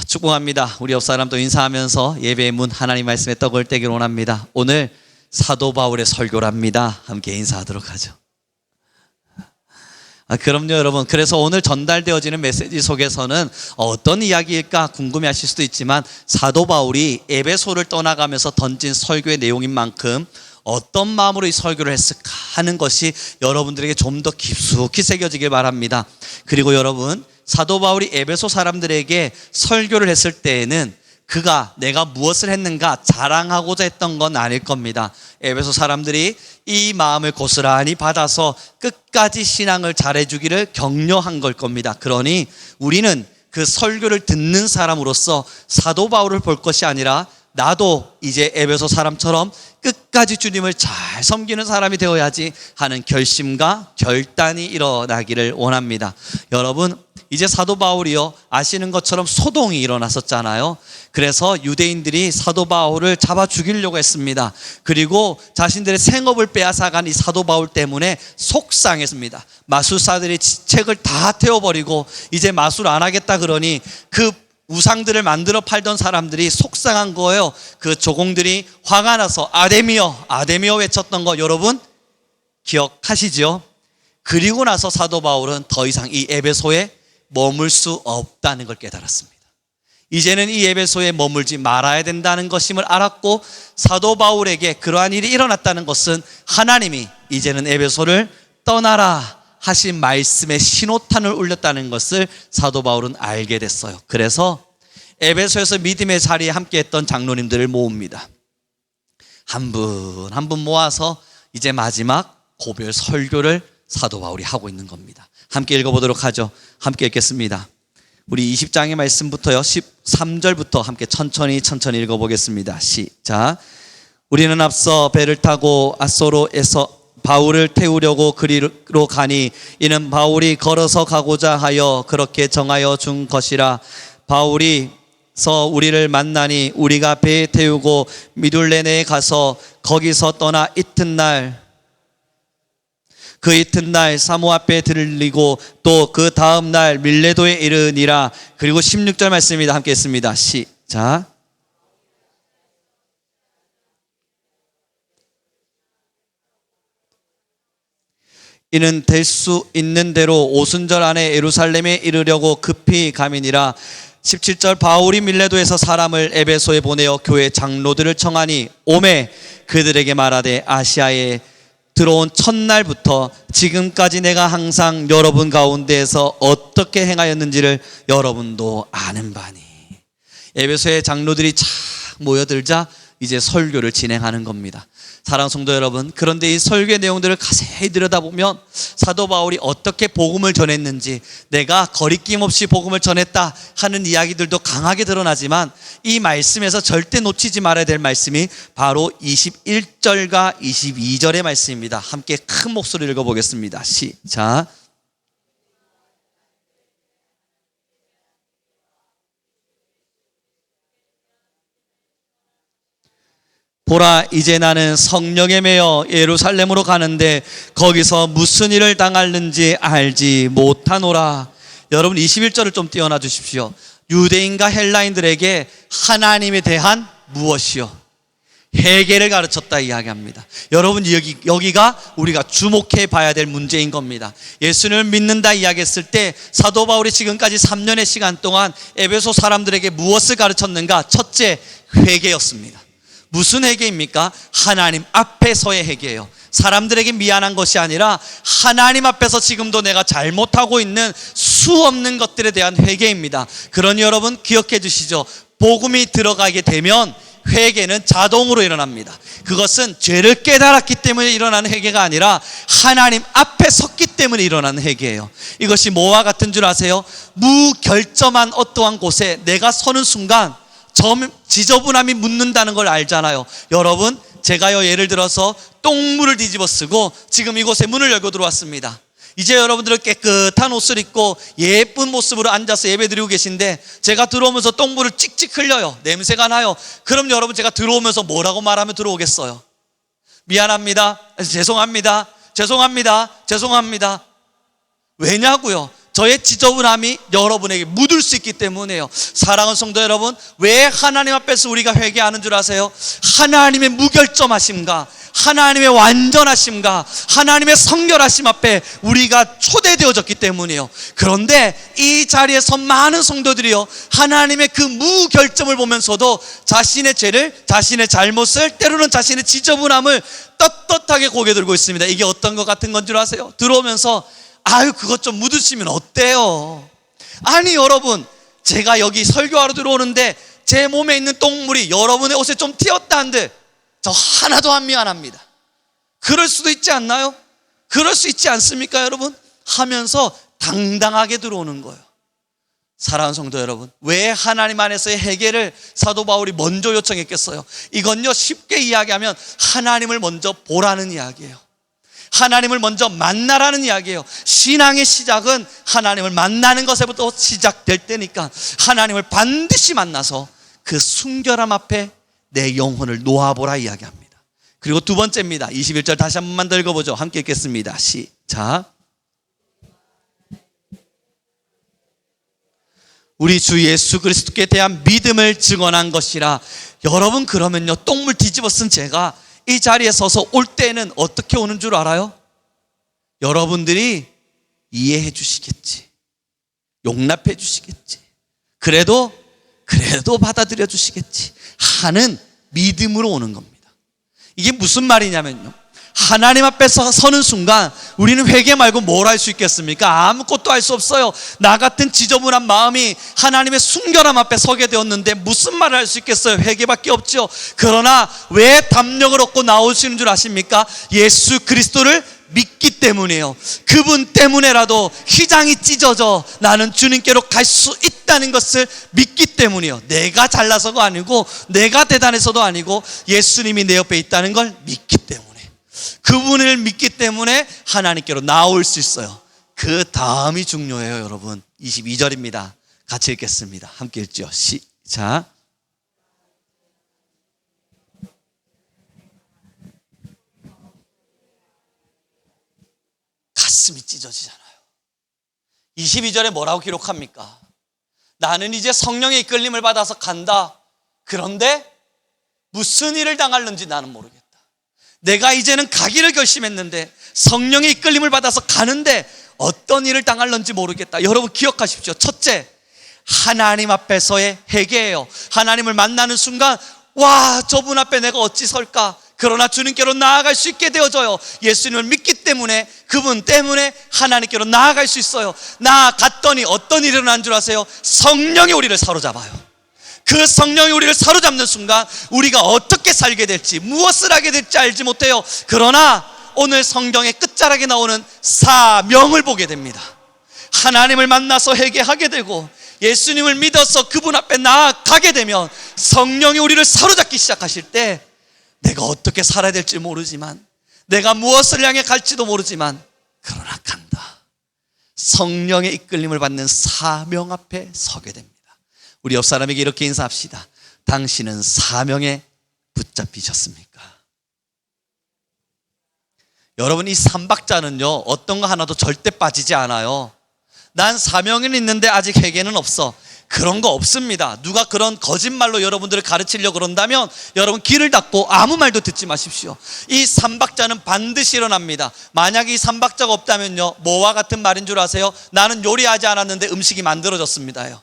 축복합니다. 우리 옆 사람도 인사하면서 예배의 문 하나님 말씀에 떡을 떼기를 원합니다. 오늘 사도 바울의 설교랍니다. 함께 인사하도록 하죠. 그럼요 여러분. 그래서 오늘 전달되어지는 메시지 속에서는 어떤 이야기일까 궁금해하실 수도 있지만 사도 바울이 에베소를 떠나가면서 던진 설교의 내용인 만큼 어떤 마음으로 이 설교를 했을까 하는 것이 여러분들에게 좀 더 깊숙이 새겨지길 바랍니다. 그리고 여러분, 사도 바울이 에베소 사람들에게 설교를 했을 때에는 그가 내가 무엇을 했는가 자랑하고자 했던 건 아닐 겁니다. 에베소 사람들이 이 마음을 고스란히 받아서 끝까지 신앙을 잘해주기를 격려한 걸 겁니다. 그러니 우리는 그 설교를 듣는 사람으로서 사도 바울을 볼 것이 아니라 나도 이제 에베소 사람처럼 끝까지 주님을 잘 섬기는 사람이 되어야지 하는 결심과 결단이 일어나기를 원합니다. 여러분, 이제 사도 바울이요, 아시는 것처럼 소동이 일어났었잖아요. 그래서 유대인들이 사도 바울을 잡아 죽이려고 했습니다. 그리고 자신들의 생업을 빼앗아간 이 사도 바울 때문에 속상했습니다. 마술사들이 책을 다 태워버리고 이제 마술 안 하겠다 그러니 그 우상들을 만들어 팔던 사람들이 속상한 거예요. 그 조공들이 화가 나서 아데미어, 아데미어 외쳤던 거 여러분 기억하시죠? 그리고 나서 사도 바울은 더 이상 이 에베소에 머물 수 없다는 걸 깨달았습니다. 이제는 이 에베소에 머물지 말아야 된다는 것임을 알았고, 사도 바울에게 그러한 일이 일어났다는 것은 하나님이 이제는 에베소를 떠나라 하신 말씀에 신호탄을 울렸다는 것을 사도 바울은 알게 됐어요. 그래서 에베소에서 믿음의 자리에 함께했던 장로님들을 모읍니다. 한 분 한 분 모아서 이제 마지막 고별 설교를 사도 바울이 하고 있는 겁니다. 함께 읽어보도록 하죠. 함께 읽겠습니다. 우리 20장의 말씀부터요 13절부터 함께 천천히 읽어보겠습니다. 시작. 우리는 앞서 배를 타고 아소로에서 바울을 태우려고 그리로 가니 이는 바울이 걸어서 가고자 하여 그렇게 정하여 준 것이라. 바울이서 우리를 만나니 우리가 배에 태우고 미둘레네에 가서 거기서 떠나 그 이튿날 사모 앞에 들리고 또 그 다음 날 밀레도에 이르니라. 그리고 16절 말씀입니다. 함께 했습니다. 시작. 이는 될 수 있는 대로 오순절 안에 예루살렘에 이르려고 급히 가미니라. 17절 바울이 밀레도에서 사람을 에베소에 보내어 교회 장로들을 청하니 오매 그들에게 말하되 아시아에 들어온 첫날부터 지금까지 내가 항상 여러분 가운데에서 어떻게 행하였는지를 여러분도 아는 바니. 에베소의 장로들이 착 모여들자 이제 설교를 진행하는 겁니다. 사랑하는 성도 여러분, 그런데 이 설교의 내용들을 자세히 들여다보면 사도 바울이 어떻게 복음을 전했는지, 내가 거리낌 없이 복음을 전했다 하는 이야기들도 강하게 드러나지만 이 말씀에서 절대 놓치지 말아야 될 말씀이 바로 21절과 22절의 말씀입니다. 함께 큰 목소리를 읽어보겠습니다. 시작. 보라, 이제 나는 성령에 매여 예루살렘으로 가는데 거기서 무슨 일을 당할는지 알지 못하노라. 여러분 21절을 좀 띄워놔 주십시오. 유대인과 헬라인들에게 하나님에 대한 무엇이요? 회개를 가르쳤다 이야기합니다. 여러분 여기가 우리가 주목해 봐야 될 문제인 겁니다. 예수님을 믿는다 이야기했을 때 사도 바울이 지금까지 3년의 시간 동안 에베소 사람들에게 무엇을 가르쳤는가? 첫째, 회개였습니다. 무슨 회개입니까? 하나님 앞에서의 회개예요. 사람들에게 미안한 것이 아니라 하나님 앞에서 지금도 내가 잘못하고 있는 수 없는 것들에 대한 회개입니다. 그러니 여러분 기억해 주시죠. 복음이 들어가게 되면 회개는 자동으로 일어납니다. 그것은 죄를 깨달았기 때문에 일어나는 회개가 아니라 하나님 앞에 섰기 때문에 일어나는 회개예요. 이것이 뭐와 같은 줄 아세요? 무결점한 어떠한 곳에 내가 서는 순간 지저분함이 묻는다는 걸 알잖아요. 여러분, 제가요 예를 들어서 똥물을 뒤집어 쓰고 지금 이곳에 문을 열고 들어왔습니다. 이제 여러분들은 깨끗한 옷을 입고 예쁜 모습으로 앉아서 예배 드리고 계신데 제가 들어오면서 똥물을 찍찍 흘려요. 냄새가 나요. 그럼 여러분, 제가 들어오면서 뭐라고 말하면 들어오겠어요? 미안합니다. 죄송합니다. 왜냐고요? 저의 지저분함이 여러분에게 묻을 수 있기 때문에요. 사랑하는 성도 여러분, 왜 하나님 앞에서 우리가 회개하는 줄 아세요? 하나님의 무결점하심과 하나님의 완전하심과 하나님의 성결하심 앞에 우리가 초대되어졌기 때문이에요. 그런데 이 자리에서 많은 성도들이요, 하나님의 그 무결점을 보면서도 자신의 죄를, 자신의 잘못을, 때로는 자신의 지저분함을 떳떳하게 고개 들고 있습니다. 이게 어떤 것 같은 건 줄 아세요? 들어오면서 아유, 그것 좀 묻으시면 어때요? 아니 여러분, 제가 여기 설교하러 들어오는데 제 몸에 있는 똥물이 여러분의 옷에 좀 튀었다는데 저 하나도 안 미안합니다. 그럴 수도 있지 않나요? 그럴 수 있지 않습니까 여러분? 하면서 당당하게 들어오는 거예요. 사랑하는 성도 여러분, 왜 하나님 안에서의 회개를 사도 바울이 먼저 요청했겠어요? 이건요, 쉽게 이야기하면 하나님을 먼저 보라는 이야기예요. 하나님을 먼저 만나라는 이야기예요. 신앙의 시작은 하나님을 만나는 것에부터 시작될 때니까 하나님을 반드시 만나서 그 순결함 앞에 내 영혼을 놓아보라 이야기합니다. 그리고 두 번째입니다. 21절 다시 한 번만 더 읽어보죠. 함께 읽겠습니다. 시작. 우리 주 예수 그리스도께 대한 믿음을 증언한 것이라. 여러분, 그러면요, 똥물 뒤집어 쓴 제가 이 자리에 서서 올 때는 어떻게 오는 줄 알아요? 여러분들이 이해해 주시겠지, 용납해 주시겠지, 그래도 받아들여 주시겠지 하는 믿음으로 오는 겁니다. 이게 무슨 말이냐면요, 하나님 앞에서 서는 순간 우리는 회개 말고 뭘 할 수 있겠습니까? 아무것도 할 수 없어요. 나 같은 지저분한 마음이 하나님의 순결함 앞에 서게 되었는데 무슨 말을 할 수 있겠어요? 회개밖에 없죠. 그러나 왜 담력을 얻고 나오시는 줄 아십니까? 예수 그리스도를 믿기 때문이에요. 그분 때문에라도 휘장이 찢어져 나는 주님께로 갈 수 있다는 것을 믿기 때문이에요. 내가 잘나서가 아니고 내가 대단해서도 아니고 예수님이 내 옆에 있다는 걸 믿기 때문에, 그분을 믿기 때문에 하나님께로 나올 수 있어요. 그 다음이 중요해요 여러분. 22절입니다 같이 읽겠습니다. 함께 읽죠. 시작. 가슴이 찢어지잖아요. 22절에 뭐라고 기록합니까? 나는 이제 성령의 이끌림을 받아서 간다. 그런데 무슨 일을 당할는지 나는 모르겠다. 내가 이제는 가기를 결심했는데 성령의 이끌림을 받아서 가는데 어떤 일을 당할는지 모르겠다. 여러분 기억하십시오. 첫째, 하나님 앞에서의 회개예요. 하나님을 만나는 순간 와, 저분 앞에 내가 어찌 설까? 그러나 주님께로 나아갈 수 있게 되어져요. 예수님을 믿기 때문에, 그분 때문에 하나님께로 나아갈 수 있어요. 나아갔더니 어떤 일이 일어난 줄 아세요? 성령이 우리를 사로잡아요. 그 성령이 우리를 사로잡는 순간 우리가 어떻게 살게 될지, 무엇을 하게 될지 알지 못해요. 그러나 오늘 성경의 끝자락에 나오는 사명을 보게 됩니다. 하나님을 만나서 회개하게 되고 예수님을 믿어서 그분 앞에 나아가게 되면 성령이 우리를 사로잡기 시작하실 때 내가 어떻게 살아야 될지 모르지만, 내가 무엇을 향해 갈지도 모르지만, 그러나 간다. 성령의 이끌림을 받는 사명 앞에 서게 됩니다. 우리 옆 사람에게 이렇게 인사합시다. 당신은 사명에 붙잡히셨습니까? 여러분, 이 삼박자는요, 어떤 거 하나도 절대 빠지지 않아요. 난 사명은 있는데 아직 회개는 없어. 그런 거 없습니다. 누가 그런 거짓말로 여러분들을 가르치려고 그런다면 여러분 귀를 닫고 아무 말도 듣지 마십시오. 이 삼박자는 반드시 일어납니다. 만약에 이 삼박자가 없다면요, 뭐와 같은 말인 줄 아세요? 나는 요리하지 않았는데 음식이 만들어졌습니다요.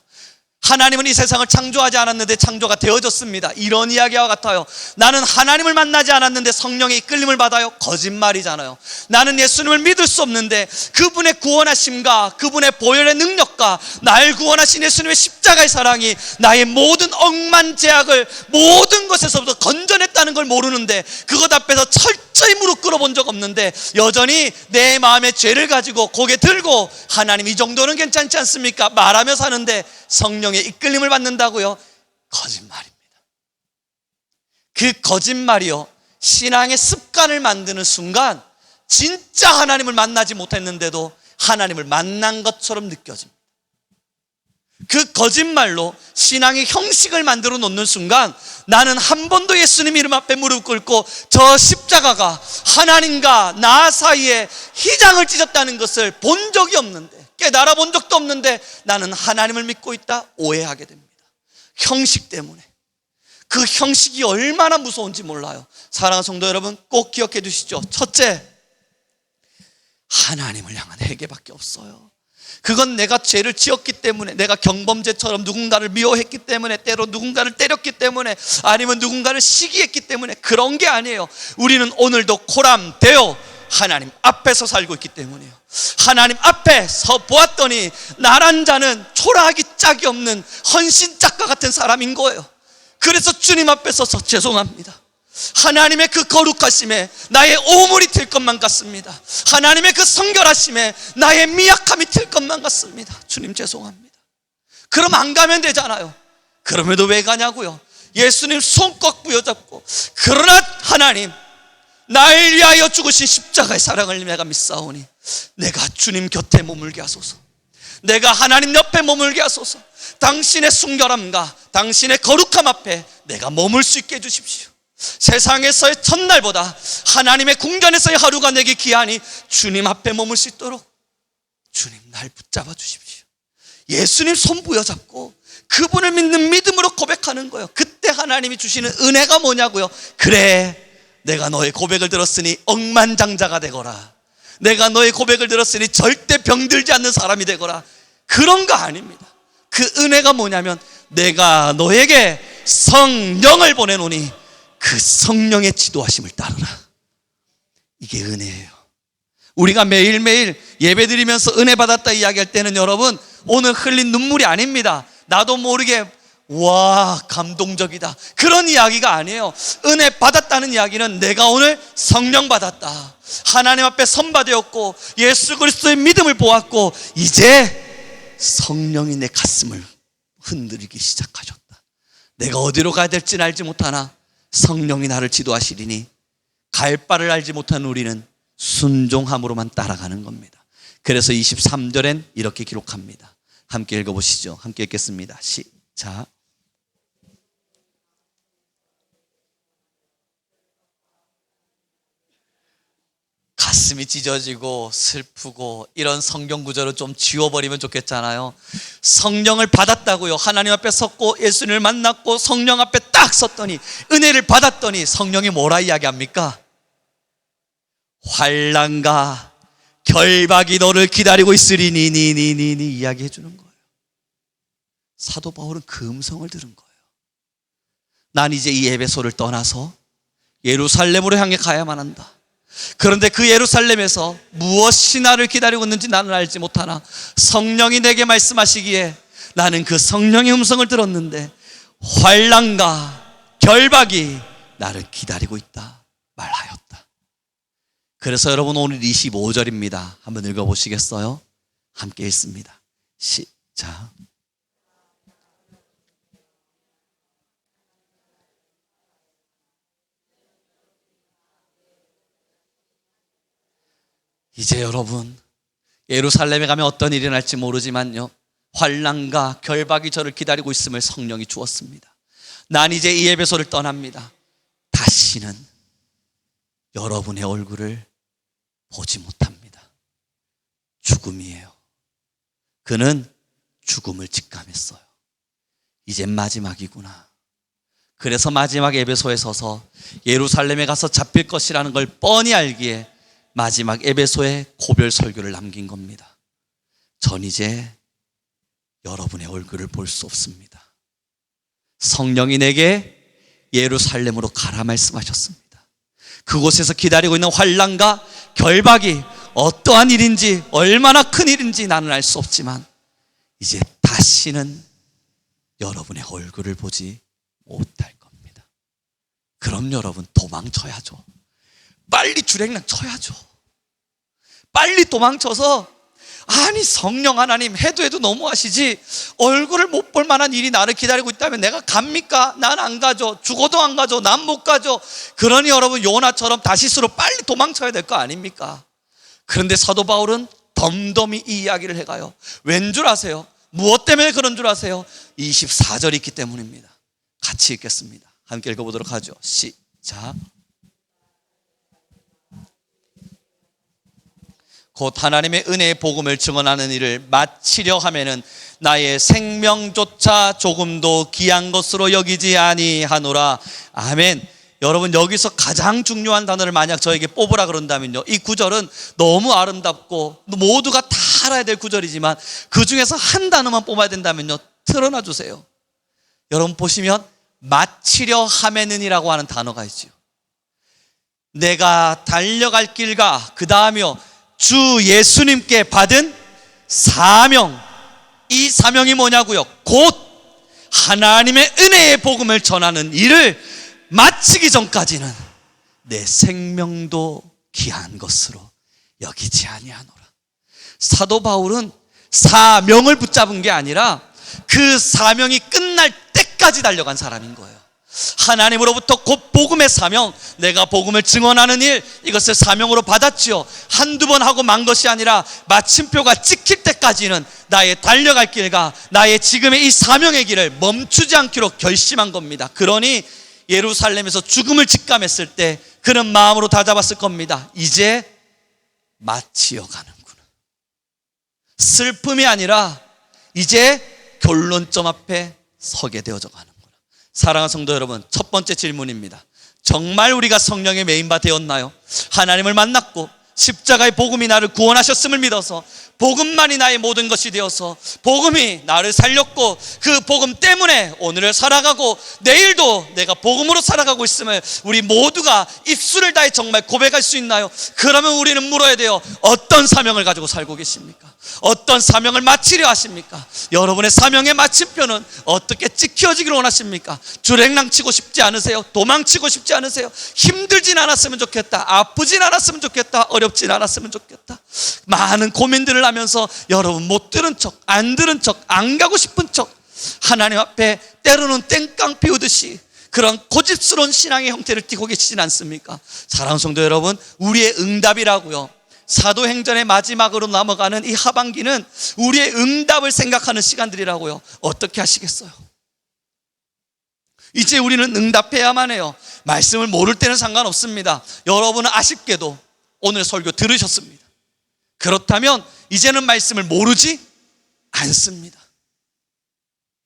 하나님은 이 세상을 창조하지 않았는데 창조가 되어졌습니다. 이런 이야기와 같아요. 나는 하나님을 만나지 않았는데 성령의 이끌림을 받아요. 거짓말이잖아요. 나는 예수님을 믿을 수 없는데 그분의 구원하심과 그분의 보혈의 능력과 날 구원하신 예수님의 십자가의 사랑이 나의 모든 억만 제약을 모든 것에서부터 건져냈다는 걸 모르는데, 그것 앞에서 철저히 무릎 꿇어본 적 없는데 여전히 내 마음의 죄를 가지고 고개 들고 하나님 이 정도는 괜찮지 않습니까? 말하며 사는데 성령의 이끌림을 받는다고요? 거짓말입니다. 그 거짓말이요, 신앙의 습관을 만드는 순간 진짜 하나님을 만나지 못했는데도 하나님을 만난 것처럼 느껴집니다. 그 거짓말로 신앙의 형식을 만들어 놓는 순간 나는 한 번도 예수님 이름 앞에 무릎 꿇고 저 십자가가 하나님과 나 사이에 희장을 찢었다는 것을 본 적이 없는데, 깨달아 본 적도 없는데 나는 하나님을 믿고 있다 오해하게 됩니다. 형식 때문에. 그 형식이 얼마나 무서운지 몰라요. 사랑하는 성도 여러분, 꼭 기억해 두시죠. 첫째, 하나님을 향한 회개밖에 없어요. 그건 내가 죄를 지었기 때문에, 내가 경범죄처럼 누군가를 미워했기 때문에, 때로 누군가를 때렸기 때문에, 아니면 누군가를 시기했기 때문에 그런 게 아니에요. 우리는 오늘도 코람되어 하나님 앞에서 살고 있기 때문이에요. 하나님 앞에 서 보았더니 나란 자는 초라하기 짝이 없는 헌신짝과 같은 사람인 거예요. 그래서 주님 앞에 서서 죄송합니다, 하나님의 그 거룩하심에 나의 오물이 될 것만 같습니다. 하나님의 그 성결하심에 나의 미약함이 될 것만 같습니다. 주님 죄송합니다. 그럼 안 가면 되잖아요. 그럼에도 왜 가냐고요? 예수님 손 꼭 부여잡고, 그러나 하나님 나를 위하여 죽으신 십자가의 사랑을 내가 믿사오니 내가 주님 곁에 머물게 하소서. 내가 하나님 옆에 머물게 하소서. 당신의 순결함과 당신의 거룩함 앞에 내가 머물 수 있게 해주십시오. 세상에서의 첫날보다 하나님의 궁전에서의 하루가 내게 귀하니 주님 앞에 머물 수 있도록 주님 날 붙잡아 주십시오. 예수님 손 부여잡고 그분을 믿는 믿음으로 고백하는 거예요. 그때 하나님이 주시는 은혜가 뭐냐고요? 그래, 내가 너의 고백을 들었으니 억만장자가 되거라. 내가 너의 고백을 들었으니 절대 병들지 않는 사람이 되거라. 그런 거 아닙니다. 그 은혜가 뭐냐면 내가 너에게 성령을 보내노니 그 성령의 지도하심을 따르라. 이게 은혜예요. 우리가 매일매일 예배드리면서 은혜 받았다 이야기할 때는 여러분, 오늘 흘린 눈물이 아닙니다. 나도 모르게 와 감동적이다 그런 이야기가 아니에요. 은혜 받았다는 이야기는 내가 오늘 성령 받았다, 하나님 앞에 선바되었고 예수 그리스도의 믿음을 보았고 이제 성령이 내 가슴을 흔들기 시작하셨다. 내가 어디로 가야 될지는 알지 못하나 성령이 나를 지도하시리니 갈 바를 알지 못한 우리는 순종함으로만 따라가는 겁니다. 그래서 23절엔 이렇게 기록합니다. 함께 읽어보시죠. 함께 읽겠습니다. 시작. 가슴이 찢어지고 슬프고 이런 성경 구절을 좀 지워버리면 좋겠잖아요. 성령을 받았다고요. 하나님 앞에 섰고 예수님을 만났고 성령 앞에 딱 섰더니, 은혜를 받았더니 성령이 뭐라 이야기합니까? 환난과 결박이 너를 기다리고 있으리니 니니니니 이야기해 주는 거예요. 사도 바울은 그 음성을 들은 거예요. 난 이제 이 에베소를 떠나서 예루살렘으로 향해 가야만 한다. 그런데 그 예루살렘에서 무엇이 나를 기다리고 있는지 나는 알지 못하나 성령이 내게 말씀하시기에 나는 그 성령의 음성을 들었는데 환난과 결박이 나를 기다리고 있다 말하였다. 그래서 여러분 오늘 25절입니다. 한번 읽어보시겠어요? 함께 읽습니다. 시작. 이제 여러분 예루살렘에 가면 어떤 일이 날지 모르지만요, 환난과 결박이 저를 기다리고 있음을 성령이 주었습니다. 난 이제 이 에베소를 떠납니다. 다시는 여러분의 얼굴을 보지 못합니다. 죽음이에요. 그는 죽음을 직감했어요. 이젠 마지막이구나. 그래서 마지막 에베소에 서서 예루살렘에 가서 잡힐 것이라는 걸 뻔히 알기에 마지막 에베소에 고별 설교를 남긴 겁니다. 전 이제 여러분의 얼굴을 볼 수 없습니다. 성령이 내게 예루살렘으로 가라 말씀하셨습니다. 그곳에서 기다리고 있는 환난과 결박이 어떠한 일인지 얼마나 큰 일인지 나는 알 수 없지만 이제 다시는 여러분의 얼굴을 보지 못할 겁니다. 그럼 여러분 도망쳐야죠. 빨리 주랭랑 쳐야죠. 빨리 도망쳐서, 아니 성령 하나님 해도 너무하시지, 얼굴을 못 볼 만한 일이 나를 기다리고 있다면 내가 갑니까? 난 안 가죠. 죽어도 안 가죠. 난 못 가죠. 그러니 여러분 요나처럼 다시스로 빨리 도망쳐야 될 거 아닙니까? 그런데 사도 바울은 덤덤히 이 이야기를 해가요. 왠 줄 아세요? 무엇 때문에 그런 줄 아세요? 24절이 있기 때문입니다. 같이 읽겠습니다. 함께 읽어보도록 하죠. 시작. 곧 하나님의 은혜의 복음을 증언하는 일을 마치려 하면은 나의 생명조차 조금도 귀한 것으로 여기지 아니하노라. 아멘. 여러분, 여기서 가장 중요한 단어를 만약 저에게 뽑으라 그런다면요, 이 구절은 너무 아름답고 모두가 다 알아야 될 구절이지만 그 중에서 한 단어만 뽑아야 된다면요, 틀어놔 주세요. 여러분 보시면 마치려 하면은이라고 하는 단어가 있지요. 내가 달려갈 길과 그 다음이요, 주 예수님께 받은 사명, 이 사명이 뭐냐고요? 곧 하나님의 은혜의 복음을 전하는 일을 마치기 전까지는 내 생명도 귀한 것으로 여기지 아니하노라. 사도 바울은 사명을 붙잡은 게 아니라 그 사명이 끝날 때까지 달려간 사람인 거예요. 하나님으로부터 곧 복음의 사명, 내가 복음을 증언하는 일, 이것을 사명으로 받았지요. 한두 번 하고 만 것이 아니라 마침표가 찍힐 때까지는 나의 달려갈 길과 나의 지금의 이 사명의 길을 멈추지 않기로 결심한 겁니다. 그러니 예루살렘에서 죽음을 직감했을 때 그는 마음으로 다잡았을 겁니다. 이제 마치어 가는구나. 슬픔이 아니라 이제 결론점 앞에 서게 되어져 가는구나. 사랑하는 성도 여러분, 첫 번째 질문입니다. 정말 우리가 성령의 메인바 되었나요? 하나님을 만났고 십자가의 복음이 나를 구원하셨음을 믿어서 복음만이 나의 모든 것이 되어서 복음이 나를 살렸고 그 복음 때문에 오늘을 살아가고 내일도 내가 복음으로 살아가고 있음을 우리 모두가 입술을 다해 정말 고백할 수 있나요? 그러면 우리는 물어야 돼요. 어떤 사명을 가지고 살고 계십니까? 어떤 사명을 마치려 하십니까? 여러분의 사명의 마침표는 어떻게 찍혀지기를 원하십니까? 주랭랑치고 싶지 않으세요? 도망치고 싶지 않으세요? 힘들진 않았으면 좋겠다, 아프진 않았으면 좋겠다, 어렵진 않았으면 좋겠다, 많은 고민들을 하면서 여러분 못 들은 척, 안 들은 척, 안 가고 싶은 척 하나님 앞에 때로는 땡깡 피우듯이 그런 고집스러운 신앙의 형태를 띠고 계시진 않습니까? 사랑하는 성도 여러분, 우리의 응답이라고요, 사도행전의 마지막으로 넘어가는 이 하반기는 우리의 응답을 생각하는 시간들이라고요. 어떻게 하시겠어요? 이제 우리는 응답해야만 해요. 말씀을 모를 때는 상관없습니다. 여러분은 아쉽게도 오늘 설교 들으셨습니다. 그렇다면 이제는 말씀을 모르지 않습니다.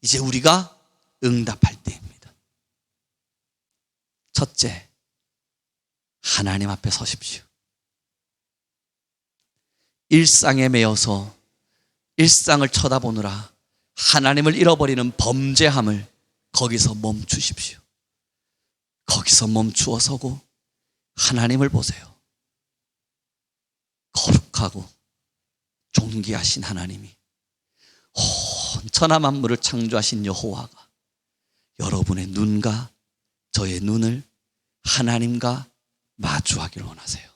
이제 우리가 응답할 때입니다. 첫째, 하나님 앞에 서십시오. 일상에 매여서 일상을 쳐다보느라 하나님을 잃어버리는 범죄함을 거기서 멈추십시오. 거기서 멈추어 서고 하나님을 보세요. 거룩하고 존귀하신 하나님이, 온 천하 만물을 창조하신 여호와가 여러분의 눈과 저의 눈을 하나님과 마주하기를 원하세요.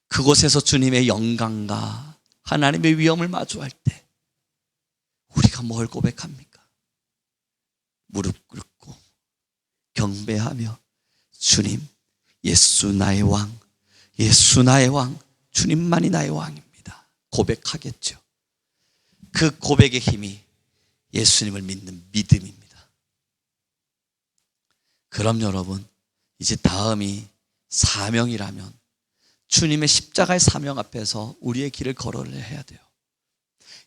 그곳에서 주님의 영광과 하나님의 위엄을 마주할 때 우리가 뭘 고백합니까? 무릎 꿇고 경배하며 주님, 예수 나의 왕, 예수 나의 왕, 주님만이 나의 왕입니다 고백하겠죠. 그 고백의 힘이 예수님을 믿는 믿음입니다. 그럼 여러분, 이제 다음이 사명이라면 주님의 십자가의 사명 앞에서 우리의 길을 걸어야 해야 돼요.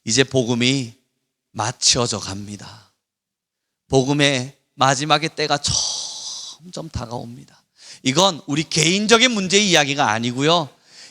이제 복음이 마치어져 갑니다. 복음의 마지막의 때가 점점 다가옵니다. 이건 우리 개인적인 문제의 이야기가 아니고요,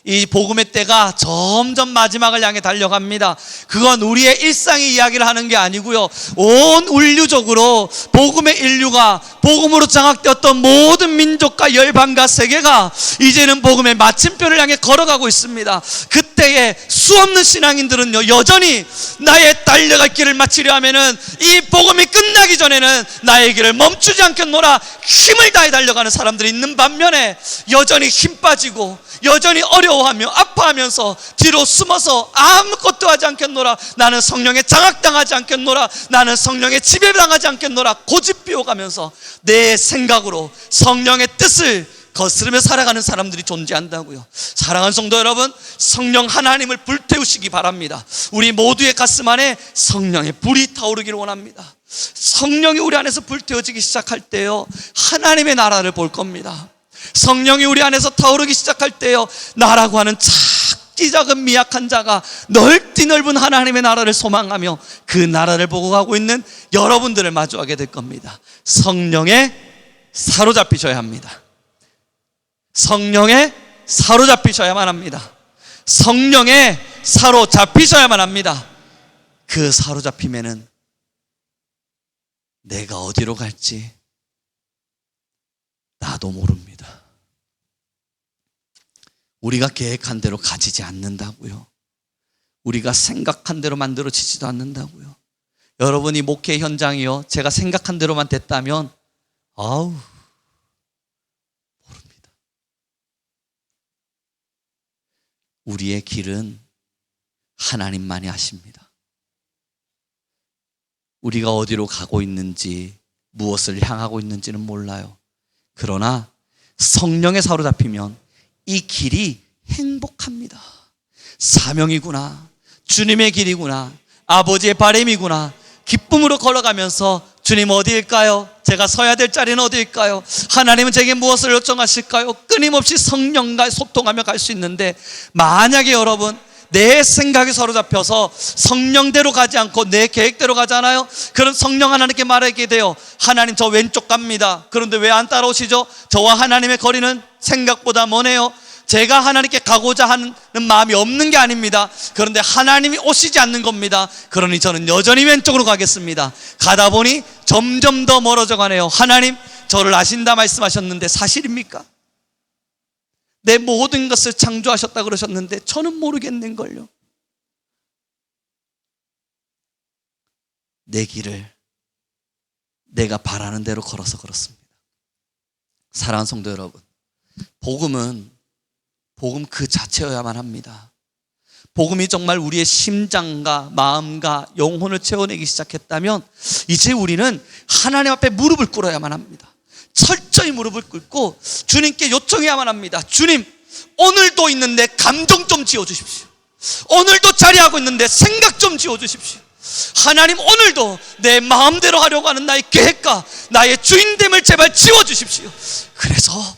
이 복음의 때가 점점 마지막을 향해 달려갑니다. 그건 우리의 일상의 이야기를 하는 게 아니고요, 온 인류적으로 복음의 인류가, 복음으로 장악되었던 모든 민족과 열방과 세계가 이제는 복음의 마침표를 향해 걸어가고 있습니다. 그때에 수없는 신앙인들은요, 여전히 나의 달려갈 길을 마치려 하면은 이 복음이 끝나기 전에는 나의 길을 멈추지 않겠노라 힘을 다해 달려가는 사람들이 있는 반면에 여전히 힘 빠지고 여전히 어려워하며 아파하면서 뒤로 숨어서 아무것도 하지 않겠노라, 나는 성령에 장악당하지 않겠노라, 나는 성령에 지배당하지 않겠노라 고집 피워가면서 내 생각으로 성령의 뜻을 거스르며 살아가는 사람들이 존재한다고요. 사랑하는 성도 여러분, 성령 하나님을 불태우시기 바랍니다. 우리 모두의 가슴 안에 성령의 불이 타오르기를 원합니다. 성령이 우리 안에서 불태워지기 시작할 때요, 하나님의 나라를 볼 겁니다. 성령이 우리 안에서 타오르기 시작할 때요, 나라고 하는 작디 작은 미약한 자가 넓디 넓은 하나님의 나라를 소망하며 그 나라를 보고 가고 있는 여러분들을 마주하게 될 겁니다. 성령에 사로잡히셔야 합니다. 성령에 사로잡히셔야만 합니다. 성령에 사로잡히셔야만 합니다. 그 사로잡힘에는 내가 어디로 갈지 나도 모릅니다. 우리가 계획한 대로 가지지 않는다고요. 우리가 생각한 대로 만들어지지도 않는다고요. 여러분이 목회 현장이요, 제가 생각한 대로만 됐다면 모릅니다. 우리의 길은 하나님만이 아십니다. 우리가 어디로 가고 있는지, 무엇을 향하고 있는지는 몰라요. 그러나 성령에 사로잡히면 이 길이 행복합니다. 사명이구나, 주님의 길이구나, 아버지의 바람이구나, 기쁨으로 걸어가면서 주님 어디일까요? 제가 서야 될 자리는 어디일까요? 하나님은 제게 무엇을 요청하실까요? 끊임없이 성령과 소통하며 갈 수 있는데, 만약에 여러분 내 생각에 사로잡혀서 성령대로 가지 않고 내 계획대로 가잖아요. 그럼 성령 하나님께 말하게 돼요. 하나님, 저 왼쪽 갑니다. 그런데 왜 안 따라오시죠? 저와 하나님의 거리는 생각보다 머네요. 제가 하나님께 가고자 하는 마음이 없는 게 아닙니다. 그런데 하나님이 오시지 않는 겁니다. 그러니 저는 여전히 왼쪽으로 가겠습니다. 가다 보니 점점 더 멀어져 가네요. 하나님, 저를 아신다 말씀하셨는데 사실입니까? 내 모든 것을 창조하셨다 그러셨는데 저는 모르겠는걸요. 내 길을 내가 바라는 대로 걸어서 그렇습니다. 사랑하는 성도 여러분, 복음 그 자체여야만 합니다. 복음이 정말 우리의 심장과 마음과 영혼을 채워내기 시작했다면 이제 우리는 하나님 앞에 무릎을 꿇어야만 합니다. 철저히 무릎을 꿇고 주님께 요청해야만 합니다. 주님, 오늘도 있는데 감정 좀 지워주십시오. 오늘도 자리하고 있는데 생각 좀 지워주십시오. 하나님, 오늘도 내 마음대로 하려고 하는 나의 계획과 나의 주인됨을 제발 지워주십시오. 그래서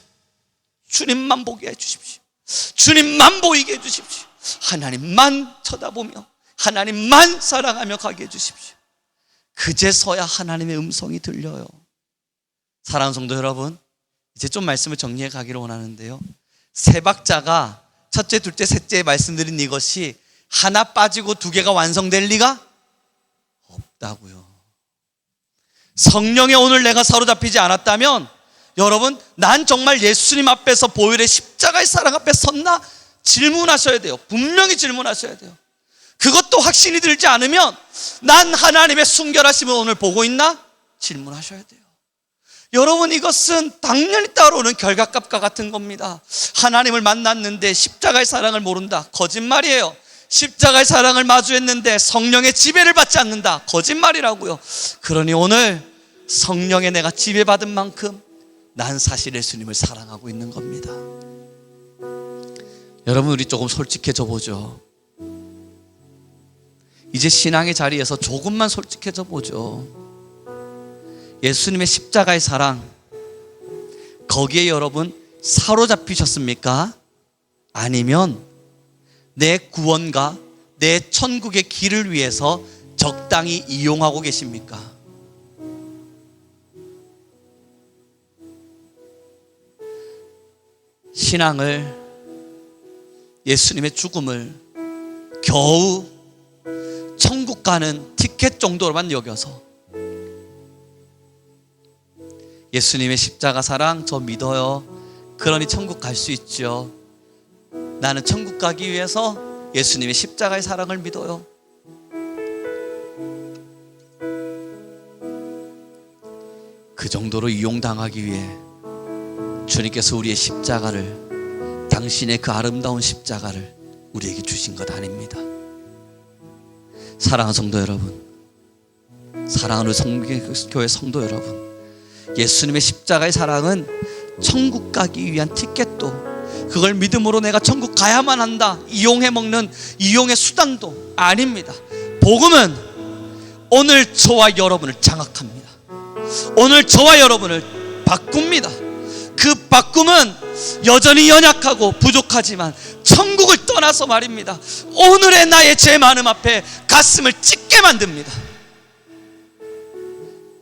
주님만 보게 해주십시오. 주님만 보이게 해주십시오. 하나님만 쳐다보며 하나님만 사랑하며 가게 해주십시오. 그제서야 하나님의 음성이 들려요. 사랑하는 성도 여러분, 이제 좀 말씀을 정리해 가기를 원하는데요, 세 박자가 첫째, 둘째, 셋째 말씀드린 이것이 하나 빠지고 두 개가 완성될 리가 없다고요. 성령에 오늘 내가 사로잡히지 않았다면 여러분, 난 정말 예수님 앞에서 보혈의 십자가의 사랑 앞에 섰나? 질문하셔야 돼요. 분명히 질문하셔야 돼요. 그것도 확신이 들지 않으면 난 하나님의 순결하심을 오늘 보고 있나? 질문하셔야 돼요. 여러분, 이것은 당연히 따라오는 결과값과 같은 겁니다. 하나님을 만났는데 십자가의 사랑을 모른다, 거짓말이에요. 십자가의 사랑을 마주했는데 성령의 지배를 받지 않는다, 거짓말이라고요. 그러니 오늘 성령에 내가 지배받은 만큼 난 사실 예수님을 사랑하고 있는 겁니다. 여러분, 우리 조금 솔직해져 보죠. 이제 신앙의 자리에서 조금만 솔직해져 보죠. 예수님의 십자가의 사랑, 거기에 여러분 사로잡히셨습니까? 아니면 내 구원과 내 천국의 길을 위해서 적당히 이용하고 계십니까? 신앙을, 예수님의 죽음을 겨우 천국 가는 티켓 정도로만 여겨서 예수님의 십자가 사랑 저 믿어요, 그러니 천국 갈 수 있죠. 나는 천국 가기 위해서 예수님의 십자가의 사랑을 믿어요. 그 정도로 이용당하기 위해 주님께서 우리의 십자가를, 당신의 그 아름다운 십자가를 우리에게 주신 것 아닙니다. 사랑하는 성도 여러분, 사랑하는 성교회 성도 여러분, 예수님의 십자가의 사랑은 천국 가기 위한 티켓도, 그걸 믿음으로 내가 천국 가야만 한다, 이용해 먹는 이용의 수단도 아닙니다. 복음은 오늘 저와 여러분을 장악합니다. 오늘 저와 여러분을 바꿉니다. 그 바꿈은 여전히 연약하고 부족하지만 천국을 떠나서 말입니다, 오늘의 나의 죄 많음 앞에 가슴을 찢게 만듭니다.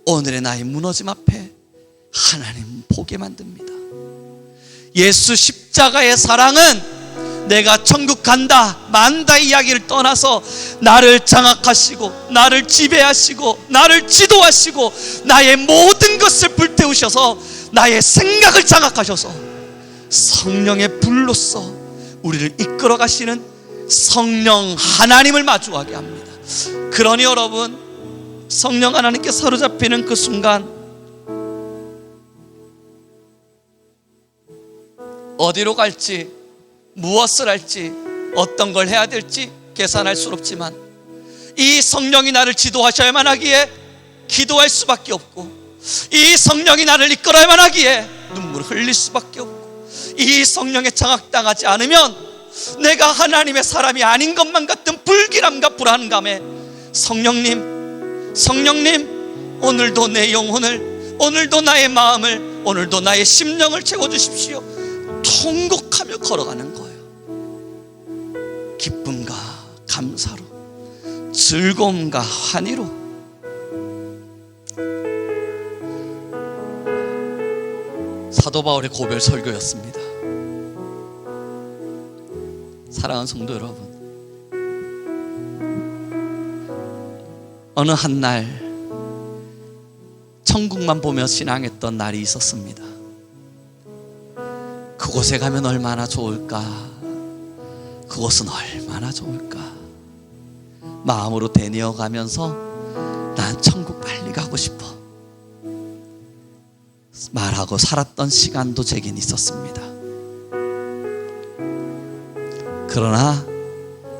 오늘의 나의 무너짐 앞에 하나님 보게 만듭니다. 예수 십자가의 사랑은 내가 천국 간다 만다 이야기를 떠나서 나를 장악하시고 나를 지배하시고 나를 지도하시고 나의 모든 것을 불태우셔서 나의 생각을 장악하셔서 성령의 불로써 우리를 이끌어 가시는 성령 하나님을 마주하게 합니다. 그러니 여러분, 성령 하나님께 사로잡히는 그 순간 어디로 갈지, 무엇을 할지, 어떤 걸 해야 될지 계산할 수 없지만 이 성령이 나를 지도하셔야만 하기에 기도할 수밖에 없고, 이 성령이 나를 이끌어야만 하기에 눈물을 흘릴 수밖에 없고, 이 성령에 장악당하지 않으면 내가 하나님의 사람이 아닌 것만 같은 불길함과 불안감에 성령님, 성령님, 오늘도 내 영혼을, 오늘도 나의 마음을, 오늘도 나의 심령을 채워주십시오. 통곡하며 걸어가는 거예요. 기쁨과 감사로, 즐거움과 환희로. 사도 바울의 고별 설교였습니다. 사랑하는 성도 여러분, 어느 한 날 천국만 보며 신앙했던 날이 있었습니다. 그곳에 가면 얼마나 좋을까, 그곳은 얼마나 좋을까 마음으로 되뇌어 가면서 난 천국 빨리 가고 싶어 말하고 살았던 시간도 제겐 있었습니다. 그러나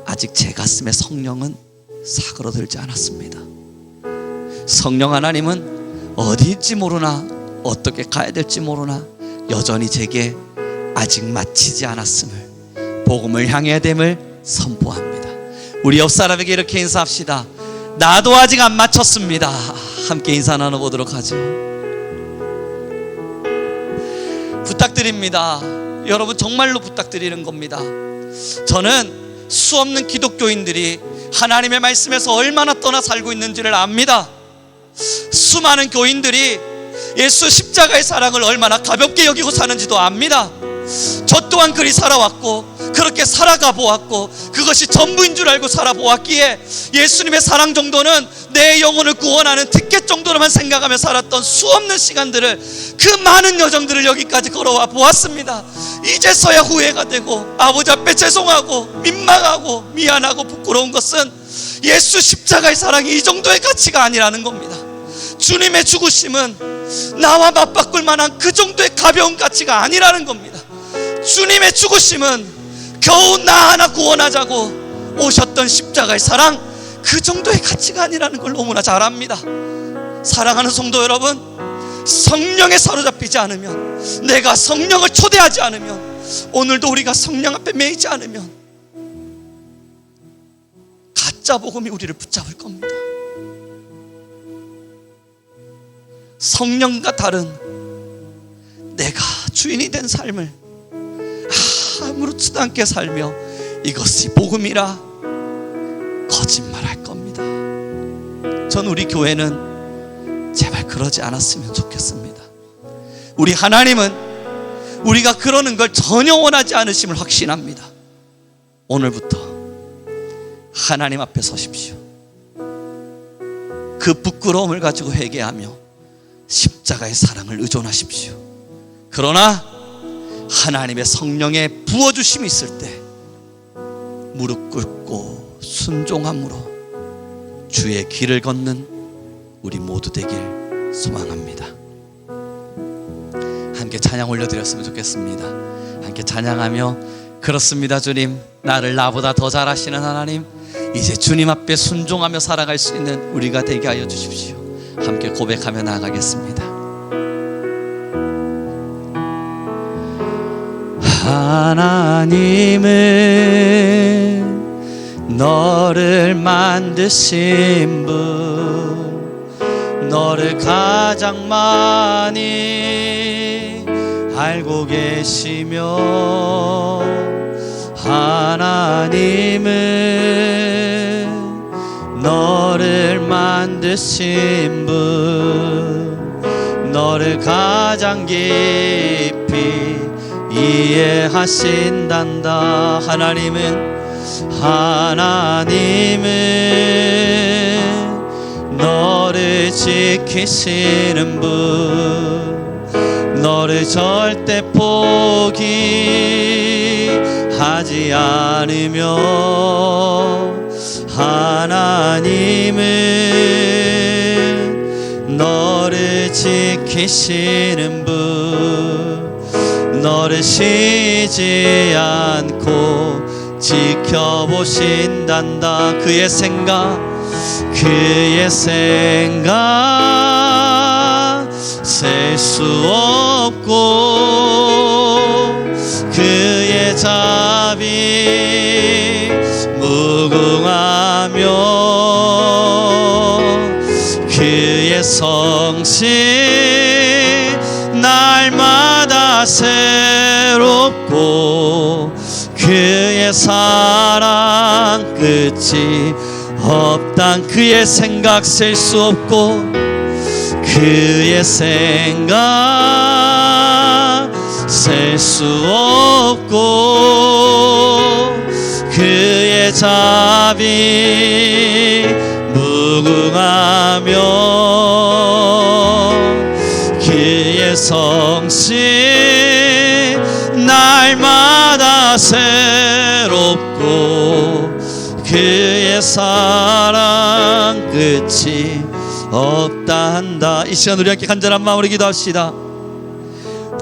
아직 제 가슴에 성령은 사그러들지 않았습니다. 성령 하나님은 어디인지 모르나 어떻게 가야 될지 모르나 여전히 제게 아직 마치지 않았음을, 복음을 향해야 됨을 선포합니다. 우리 옆 사람에게 이렇게 인사합시다. 나도 아직 안 마쳤습니다. 함께 인사 나눠보도록 하죠. 부탁드립니다. 여러분, 정말로 부탁드리는 겁니다. 저는 수없는 기독교인들이 하나님의 말씀에서 얼마나 떠나 살고 있는지를 압니다. 수많은 교인들이 예수 십자가의 사랑을 얼마나 가볍게 여기고 사는지도 압니다. 저 또한 그리 살아왔고 그렇게 살아가 보았고 그것이 전부인 줄 알고 살아보았기에 예수님의 사랑 정도는 내 영혼을 구원하는 티켓 정도로만 생각하며 살았던 수없는 시간들을, 그 많은 여정들을 여기까지 걸어와 보았습니다. 이제서야 후회가 되고 아버지 앞에 죄송하고 민망하고 미안하고 부끄러운 것은 예수 십자가의 사랑이 이 정도의 가치가 아니라는 겁니다. 주님의 죽으심은 나와 맞바꿀 만한 그 정도의 가벼운 가치가 아니라는 겁니다. 주님의 죽으심은 겨우 나 하나 구원하자고 오셨던 십자가의 사랑, 그 정도의 가치가 아니라는 걸 너무나 잘 압니다. 사랑하는 성도 여러분, 성령에 사로잡히지 않으면, 내가 성령을 초대하지 않으면, 오늘도 우리가 성령 앞에 매이지 않으면 가짜 복음이 우리를 붙잡을 겁니다. 성령과 다른 내가 주인이 된 삶을 아무렇지도 않게 살며 이것이 복음이라 거짓말할 겁니다. 전 우리 교회는 제발 그러지 않았으면 좋겠습니다. 우리 하나님은 우리가 그러는 걸 전혀 원하지 않으심을 확신합니다. 오늘부터 하나님 앞에 서십시오. 그 부끄러움을 가지고 회개하며 십자가의 사랑을 의존하십시오. 그러나 하나님의 성령의 부어주심이 있을 때 무릎 꿇고 순종함으로 주의 길을 걷는 우리 모두 되길 소망합니다. 함께 찬양 올려드렸으면 좋겠습니다. 함께 찬양하며, 그렇습니다 주님, 나를 나보다 더 잘하시는 하나님, 이제 주님 앞에 순종하며 살아갈 수 있는 우리가 되게 하여 주십시오. 함께 고백하며 나아가겠습니다. 하나님은 너를 만드신 분, 너를 가장 많이 알고 계시며, 하나님은 너를 만드신 분, 너를 가장 깊이 이해하신단다. 하나님은 너를 지키시는 분, 너를 절대 포기하지 않으며, 하나님은 너를 지키시는 분, 너를 쉬지 않고 지켜보신단다. 그의 생각 셀 수 없고, 그의 자비 무궁하며, 그의 성실 날마다 새롭고, 그의 사랑 끝이 없단. 그의 생각 셀 수 없고, 그의 생각 셀 수 없고, 그의 자비 무궁하며, 그의 성실 날마다 새롭고, 그의 사랑 끝이 없다 한다. 이 시간 우리 함께 간절한 마음으로 기도합시다.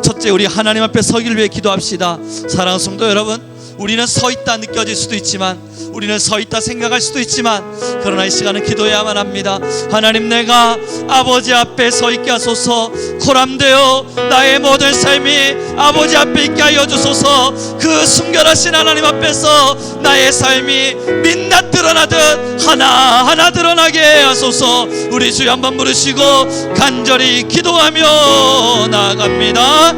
첫째, 우리 하나님 앞에 서기를 위해 기도합시다. 사랑하는 성도 여러분, 우리는 서 있다 느껴질 수도 있지만, 우리는 서 있다 생각할 수도 있지만, 그러나 이 시간은 기도해야만 합니다. 하나님, 내가 아버지 앞에 서 있게 하소서. 코람되어 나의 모든 삶이 아버지 앞에 있게 하여 주소서. 그 순결하신 하나님 앞에서 나의 삶이 민낯 드러나듯 하나하나 드러나게 하소서. 우리 주여 한번 부르시고 간절히 기도하며 나아갑니다.